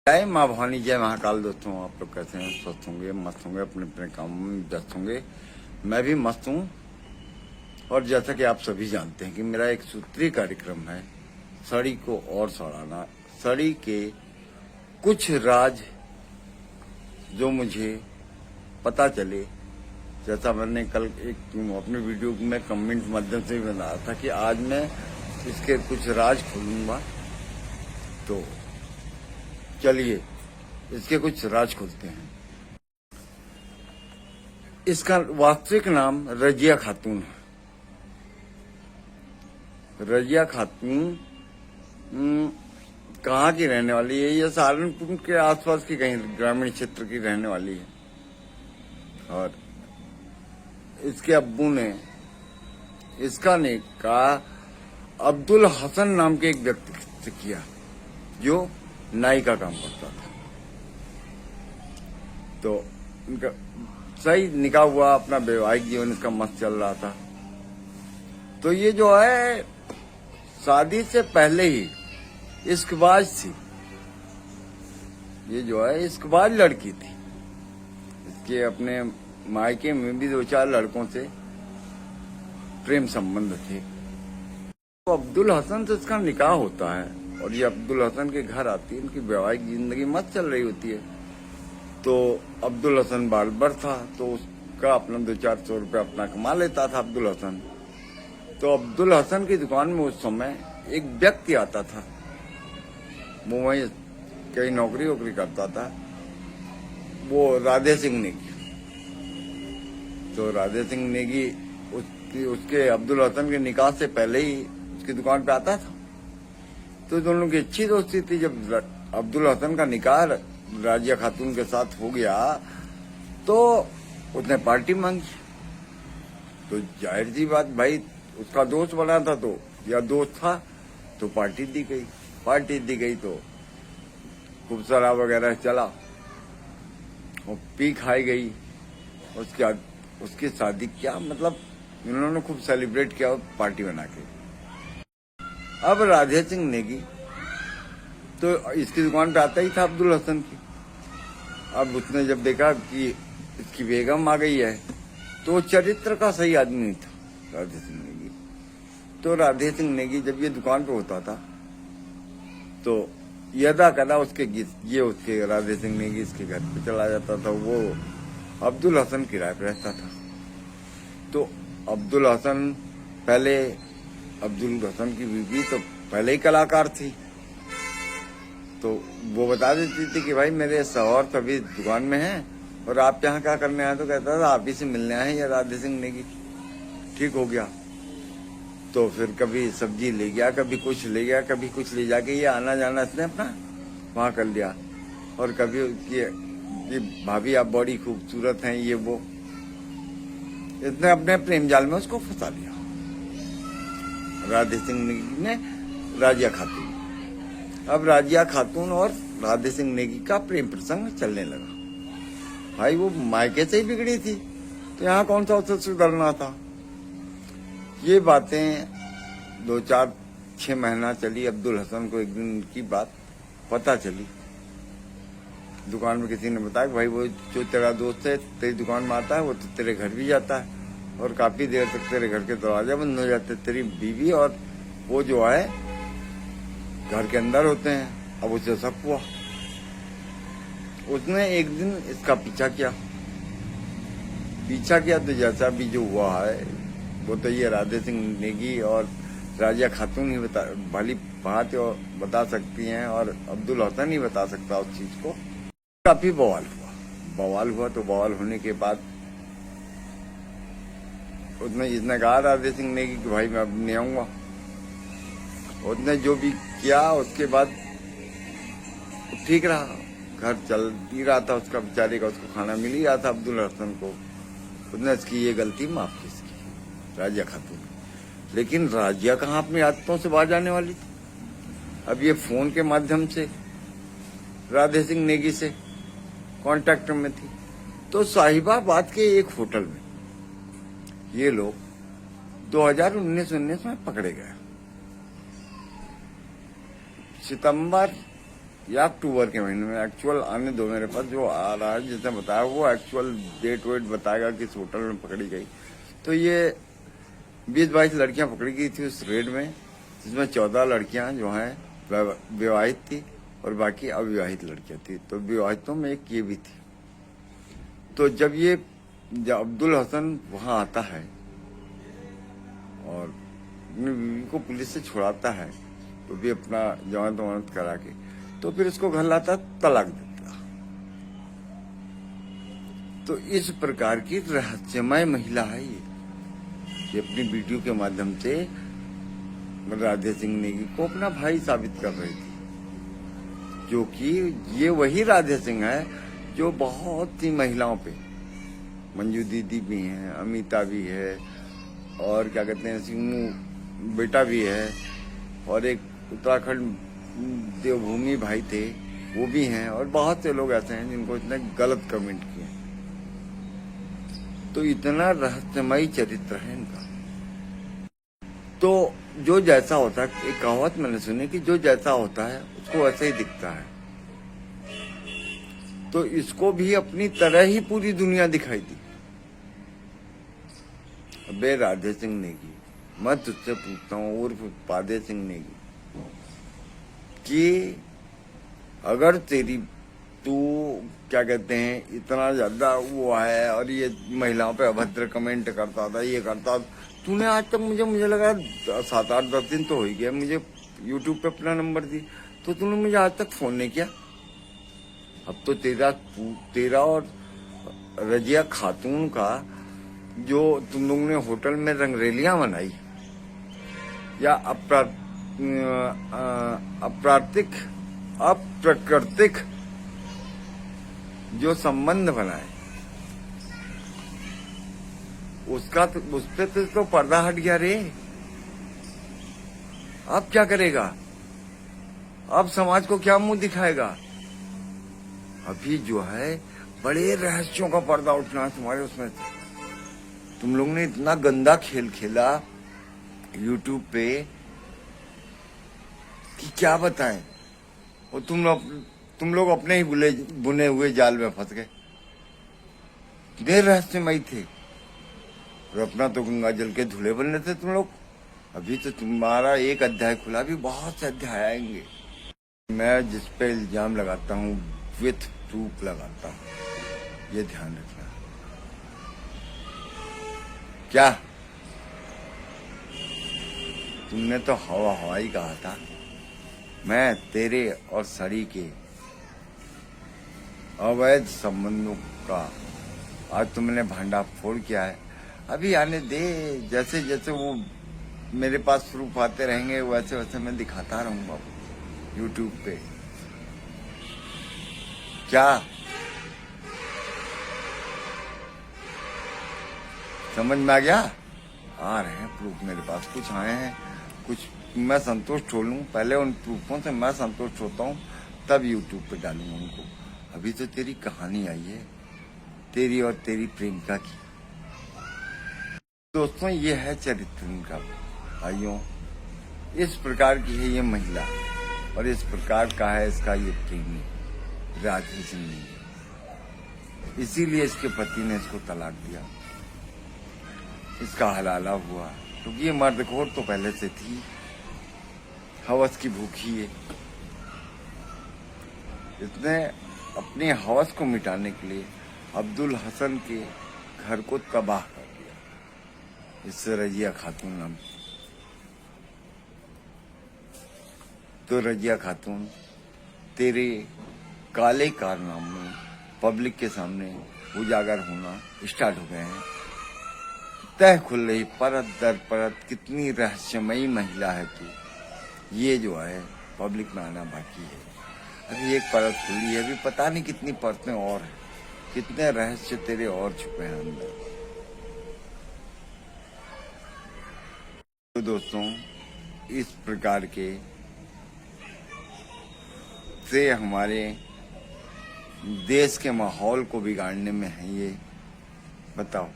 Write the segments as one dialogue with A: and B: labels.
A: जय माँ भवानी, जय महाकाल। दोस्तों, आप लोग कैसे हैं? स्वस्थ होंगे, मस्त होंगे, अपने अपने काम में व्यस्त होंगे। मैं भी मस्त हूँ। और जैसा कि आप सभी जानते हैं कि मेरा एक सूत्रीय कार्यक्रम है, सड़ी को और सड़ाना। सड़ी के कुछ राज जो मुझे पता चले, जैसा मैंने कल एक अपने वीडियो में कमेंट माध्यम से भी बनाया था कि आज मैं इसके कुछ राज खोलूंगा। तो चलिए इसके कुछ राज खोलते हैं। इसका वास्तविक नाम रजिया खातून है। रजिया खातून कहाँ की रहने वाली है? ये सहारनपुर के आसपास की कहीं ग्रामीण क्षेत्र की रहने वाली है। और इसके अब्बू ने इसका निकाह अब्दुल हसन नाम के एक व्यक्ति से किया जो नाई का काम करता था। तो इनका सही निकाह हुआ, अपना वैवाहिक जीवन इसका मस्त चल रहा था। तो ये जो है शादी से पहले ही इश्कबाज थी। ये जो है इश्कबाज लड़की थी। इसके अपने मायके में भी 2-4 लड़कों से प्रेम संबंध थे। तो अब्दुल हसन से इसका निकाह होता है और ये अब्दुल हसन के घर आती है। इनकी वैवाहिक जिंदगी मस्त चल रही होती है। तो अब्दुल हसन बालबर था, तो उसका अपना 200-400 रुपया अपना कमा लेता था अब्दुल हसन। तो अब्दुल हसन की दुकान में उस समय एक व्यक्ति आता था। वो वहीं कहीं नौकरी वोकरी करता था, वो राधे सिंह नेगी। तो राधे सिंह नेगी उसके अब्दुल हसन के निकाह से पहले ही उसकी दुकान पे आता था। तो दोनों की अच्छी दोस्ती थी। जब अब्दुल हसन का निकाह राजिया खातून के साथ हो गया तो उसने पार्टी मांगी। तो जाहिर सी बात, भाई उसका दोस्त बना था तो या दोस्त था तो पार्टी दी गई। पार्टी दी गई तो खूब शराब वगैरह चला और पी खाई गई। उसके बाद उसकी शादी क्या मतलब इन्होंने खूब सेलिब्रेट किया पार्टी बना के। अब राधे सिंह नेगी तो इसकी दुकान पे आता ही था अब्दुल हसन की। अब उसने जब देखा कि इसकी बेगम आ गई है तो चरित्र का सही आदमी नहीं था राधे सिंह नेगी। तो राधे सिंह नेगी जब ये दुकान पे होता था तो यदा कदा उसके राधे सिंह नेगी इसके घर पे चला जाता था। वो अब्दुल हसन किराए पे रहता था। तो अब्दुल हसन की बीवी तो पहले ही कलाकार थी। तो वो बता देती थी कि भाई मेरे शौहर तभी दुकान में हैं और आप यहाँ क्या करने आए? तो कहता था आप ही से मिलने आए हैं। या राधे सिंह नेगी ठीक हो गया। तो फिर कभी सब्जी ले गया, कभी कुछ ले गया, कभी कुछ ले जाके ये आना जाना इसने अपना वहां कर लिया। और कभी ये भाभी आप बड़ी खूबसूरत हैं, ये वो, इसने अपने प्रेम जाल में उसको फंसा लिया राधे सिंह नेगी ने राजिया खातून। अब राजिया खातून और राधे सिंह नेगी का प्रेम प्रसंग चलने लगा। भाई वो मायके से ही बिगड़ी थी तो यहाँ कौन सा उससे सुधरना था। ये बातें 2-4-6 महीना चली। अब्दुल हसन को एक दिन की बात पता चली। दुकान में किसी ने बताया भाई वो जो तेरा दोस्त है तेरी दुकान में आता है, वो तो तेरे घर भी जाता है और काफी देर तक तेरे घर के दरवाजे बंद हो जाते। तेरी बीवी और वो जो है घर के अंदर होते हैं। अब उसे शक हुआ। उसने एक दिन इसका पीछा किया तो जैसा भी जो हुआ है वो तो ये राधे सिंह नेगी और राजिया खातून ही भली बात बता सकती हैं और अब्दुल हसन ही बता सकता उस चीज को। काफी बवाल हुआ। तो बवाल होने के बाद इसने कहा राधे सिंह नेगी कि भाई मैं अब नहीं आऊंगा। उसने जो भी किया उसके बाद ठीक रहा, घर चल ही रहा था उसका, बेचारे का उसको खाना मिल ही रहा था अब्दुल हसन को। उसने इसकी ये गलती माफ की इसकी राजिया खातून। लेकिन राजिया कहाँ अपनी आदतों से बाज आने वाली थी। अब ये फोन के माध्यम से राधे सिंह नेगी से कांटेक्ट में थी। तो साहिबाबाद के एक होटल में ये लोग 2019 में पकड़े गए। सितंबर या अक्टूबर के महीने में। एक्चुअल आने दो मेरे पास, जो आ रहा है जिसने बताया वो एक्चुअल डेट वेट बताएगा किस होटल में पकड़ी गई। तो ये 20-22 लड़कियां पकड़ी गई थी उस रेड में, जिसमें 14 लड़कियां जो हैं विवाहित थी और बाकी अविवाहित लड़कियां थी। तो विवाहितों में एक ये भी थी। तो जब अब्दुल हसन वहां आता है और अपनी बीवी को पुलिस से छुड़ाता है, तो भी अपना जमानत करा के, तो फिर उसको घर लाता, तलाक देता। तो इस प्रकार की रहस्यमय महिला है ये अपनी वीडियो के माध्यम से राधे सिंह नेगी को अपना भाई साबित कर रही थी, क्योंकि ये वही राधे सिंह है जो बहुत सी महिलाओं पे, मंजू दीदी भी हैं, अमिता भी है, और क्या कहते हैं सिंह बेटा भी है, और एक उत्तराखंड देवभूमि भाई थे वो भी हैं, और बहुत से लोग ऐसे हैं जिनको इसने गलत कमेंट किए। तो इतना रहस्यमयी चरित्र है इनका। तो जो जैसा होता है, एक कहावत मैंने सुनी कि जो जैसा होता है उसको वैसे ही दिखता है। तो इसको भी अपनी तरह ही पूरी दुनिया दिखाई दी। अबे राधे सिंह नेगी, मैं तुझसे पूछता हूँ, उर्फ पादे सिंह नेगी, कि अगर तू क्या कहते हैं इतना ज्यादा वो है और ये महिलाओं पे अभद्र कमेंट करता था, ये करता, तूने आज तक मुझे लगा 7-8-10 दिन तो हो ही गया मुझे यूट्यूब पे अपना नंबर दी, तो तूने मुझे आज तक फोन नहीं किया। अब तो तेरा और रजिया खातून का जो तुम लोगों ने होटल में रंगरेलियां बनाई या अप्राकृतिक जो संबंध बनाए, उसका तो उस पे तो पर्दा हट गया रे। अब क्या करेगा? अब समाज को क्या मुंह दिखाएगा? अभी जो है बड़े रहस्यों का पर्दा उठना है तुम्हारे उसमें। तुम लोग ने इतना गंदा खेल खेला यूट्यूब पे कि क्या बताएं। और तुम लोग अपने ही बुने हुए जाल में फंस गए। देर रहस्यमयी थे और अपना तो गंगा जल के धुले बनने थे तुम लोग। अभी तो तुम्हारा एक अध्याय खुला, भी बहुत से अध्याय आएंगे। मैं जिस पे इल्जाम लगाता हूँ विथ प्रूफ लगाता हूँ, ये ध्यान रखना। क्या तुमने तो हवाई कहा था। मैं तेरे और सड़ी के अवैध संबंधों का आज तुमने भंडाफोड़ किया है। अभी आने दे, जैसे जैसे वो मेरे पास प्रूफ आते रहेंगे वैसे वैसे मैं दिखाता रहूंगा यूट्यूब पे। क्या समझ में आ गया? आ रहे हैं प्रूफ मेरे पास, कुछ आए हैं, कुछ मैं संतुष्ट हो लूं, पहले उन प्रूफों से मैं संतुष्ट होता हूं, तब यूट्यूब पे डालूंगा उनको। अभी तो तेरी कहानी आई है, तेरी और तेरी प्रेमिका की। दोस्तों ये है चरित्र इनका भाइयों, इस प्रकार की है ये महिला और इस प्रकार का है इसका ये प्रेमी राधे सिंह ने। इसीलिए इसके पति ने इसको तलाक दिया, इसका हलाला हुआ, क्योंकि ये मर्दखोर तो पहले से थी, हवस की भूखी है। इसने अपने हवस को मिटाने के लिए अब्दुल हसन के घर को तबाह कर दिया, इससे रजिया खातून नाम। तो रजिया खातून तेरे काले कारनामे पब्लिक के सामने उजागर होना स्टार्ट हो गए हैं। तह खुल रही परत दर परत, कितनी रहस्यमयी महिला है तू, ये जो है पब्लिक में आना बाकी है। अभी एक परत खुली है, अभी पता नहीं कितनी परतें और हैं, कितने रहस्य तेरे और छुपे हैं अंदर। तो दोस्तों इस प्रकार के से हमारे देश के माहौल को बिगाड़ने में है ये। बताओ,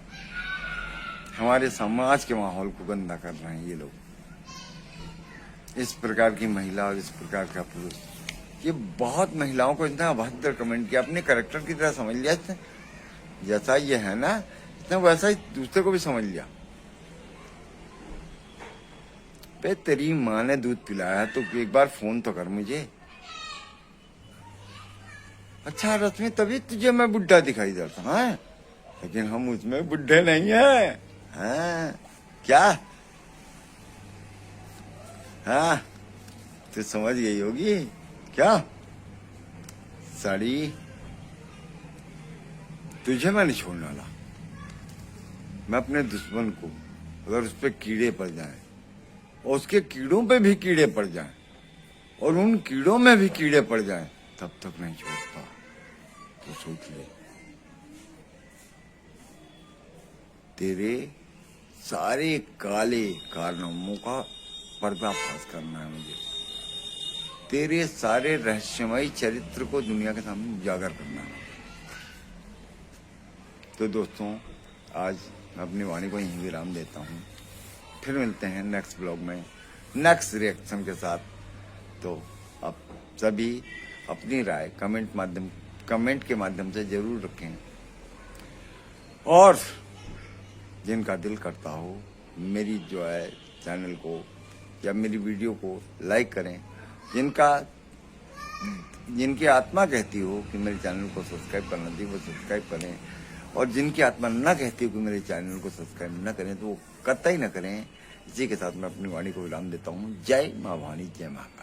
A: हमारे समाज के माहौल को गंदा कर रहे हैं ये लोग। इस प्रकार की महिला और इस प्रकार का पुरुष ये बहुत महिलाओं को इतना अभद्र कमेंट किया, अपने कैरेक्टर की तरह समझ लिया इसने। जैसा ये है ना, इतना वैसा ही दूसरे को भी समझ लिया। पे तेरी माँ ने दूध पिलाया तो एक बार फोन तो कर मुझे। अच्छा रश्मि, तभी तुझे मैं बुढ़ा दिखाई देता है, लेकिन हम उसमें बुढ़े नहीं है। हाँ क्या? हाँ तो समझ गई होगी क्या? साड़ी तुझे मैं नहीं छोड़ने वाला। मैं अपने दुश्मन को अगर उस पर कीड़े पड़ जाए और उसके कीड़ों पे भी कीड़े पड़ जाए और उन कीड़ों में भी कीड़े पड़ जाए, तब तक नहीं छोड़ता। तो सोच ले, तेरे सारे काले कारनामों का पर्दाफाश करना है मुझे। तेरे सारे रहस्यमयी चरित्र को दुनिया के सामने उजागर करना है। तो दोस्तों, आज मैं अपनी वाणी को यहीं विराम देता हूँ। फिर मिलते हैं नेक्स्ट ब्लॉग में नेक्स्ट रिएक्शन के साथ। तो आप सभी अपनी राय कमेंट के माध्यम से जरूर रखें, और जिनका दिल करता हो मेरी जो है चैनल को या मेरी वीडियो को लाइक करें। जिनकी आत्मा कहती हो कि मेरे चैनल को सब्सक्राइब करना चाहिए वो सब्सक्राइब करें, और जिनकी आत्मा न कहती हो कि मेरे चैनल को सब्सक्राइब न करें तो वो कतई न करें। इसी के साथ मैं अपनी वाणी को विराम देता हूँ। जय माँ भवानी, जय महाकाल।